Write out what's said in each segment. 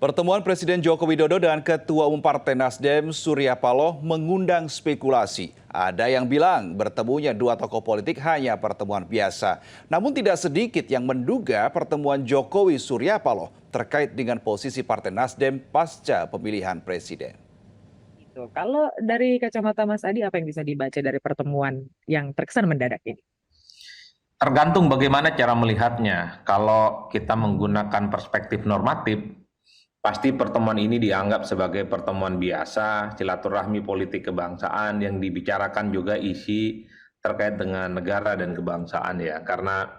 Pertemuan Presiden Joko Widodo dengan Ketua Umum Partai Nasdem Surya Paloh mengundang spekulasi. Ada yang bilang bertemunya dua tokoh politik hanya pertemuan biasa. Namun tidak sedikit yang menduga pertemuan Jokowi Surya Paloh terkait dengan posisi Partai Nasdem pasca pemilihan presiden. Kalau dari kacamata Mas Adi, apa yang bisa dibaca dari pertemuan yang terkesan mendadak ini? Tergantung bagaimana cara melihatnya. Kalau kita menggunakan perspektif normatif, pasti pertemuan ini dianggap sebagai pertemuan biasa, silaturahmi politik kebangsaan yang dibicarakan juga isi terkait dengan negara dan kebangsaan ya. Karena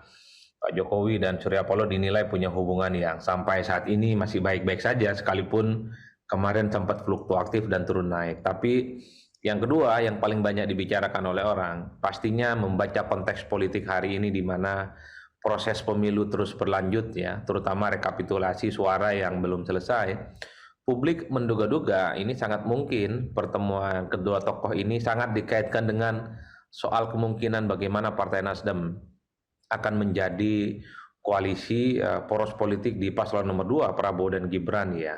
Pak Jokowi dan Surya Paloh dinilai punya hubungan yang sampai saat ini masih baik-baik saja, sekalipun kemarin sempat fluktuatif dan turun naik. Tapi yang kedua, yang paling banyak dibicarakan oleh orang, pastinya membaca konteks politik hari ini di mana proses pemilu terus berlanjut ya, terutama rekapitulasi suara yang belum selesai. Publik menduga-duga ini sangat mungkin pertemuan kedua tokoh ini sangat dikaitkan dengan soal kemungkinan bagaimana Partai Nasdem akan menjadi koalisi poros politik di paslon nomor 2 Prabowo dan Gibran ya.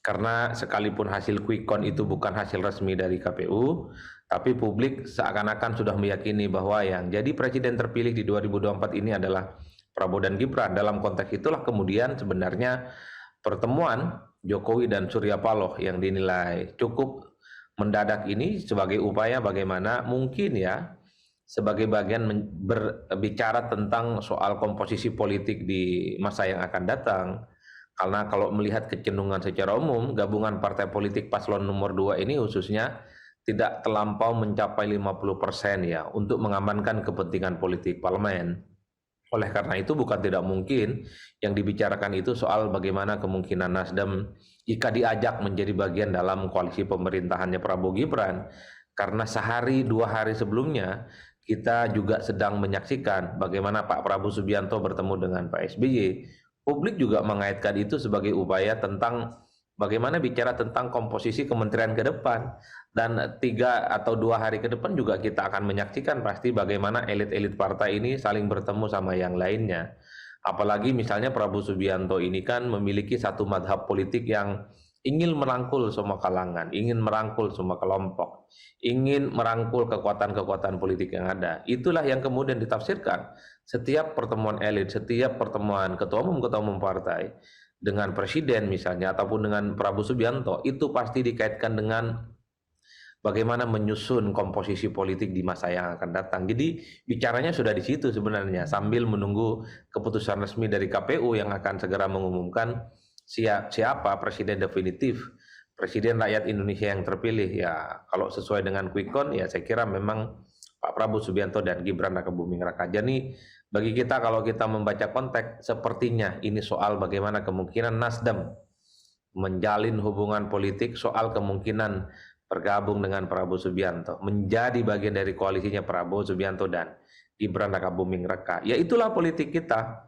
Karena sekalipun hasil quick count itu bukan hasil resmi dari KPU, tapi publik seakan-akan sudah meyakini bahwa yang jadi presiden terpilih di 2024 ini adalah Prabowo dan Gibran. Dalam konteks itulah kemudian sebenarnya pertemuan Jokowi dan Surya Paloh yang dinilai cukup mendadak ini sebagai upaya bagaimana mungkin ya sebagai bagian berbicara tentang soal komposisi politik di masa yang akan datang. Karena kalau melihat kecenderungan secara umum, gabungan partai politik paslon nomor 2 ini khususnya tidak terlampau mencapai 50% ya untuk mengamankan kepentingan politik parlemen. Oleh karena itu bukan tidak mungkin yang dibicarakan itu soal bagaimana kemungkinan Nasdem jika diajak menjadi bagian dalam koalisi pemerintahannya Prabowo Gibran. Karena sehari dua hari sebelumnya kita juga sedang menyaksikan bagaimana Pak Prabowo Subianto bertemu dengan Pak SBY. Publik juga mengaitkan itu sebagai upaya tentang bagaimana bicara tentang komposisi kementerian ke depan. Dan 3 atau 2 hari ke depan juga kita akan menyaksikan pasti bagaimana elit-elit partai ini saling bertemu sama yang lainnya. Apalagi misalnya Prabowo Subianto ini kan memiliki satu madhab politik yang ingin merangkul semua kalangan, ingin merangkul semua kelompok, ingin merangkul kekuatan-kekuatan politik yang ada. Itulah yang kemudian ditafsirkan setiap pertemuan elit, setiap pertemuan ketua umum partai dengan presiden misalnya ataupun dengan Prabowo Subianto itu pasti dikaitkan dengan bagaimana menyusun komposisi politik di masa yang akan datang. Jadi bicaranya sudah di situ sebenarnya sambil menunggu keputusan resmi dari KPU yang akan segera mengumumkan siapa presiden definitif, presiden rakyat Indonesia yang terpilih ya. Kalau sesuai dengan quick count ya saya kira memang Pak Prabowo Subianto dan Gibran Rakabuming Raka. Jadi bagi kita kalau kita membaca konteks sepertinya ini soal bagaimana kemungkinan Nasdem menjalin hubungan politik, soal kemungkinan bergabung dengan Prabowo Subianto menjadi bagian dari koalisinya Prabowo Subianto dan Gibran Rakabuming Raka. Ya itulah politik kita.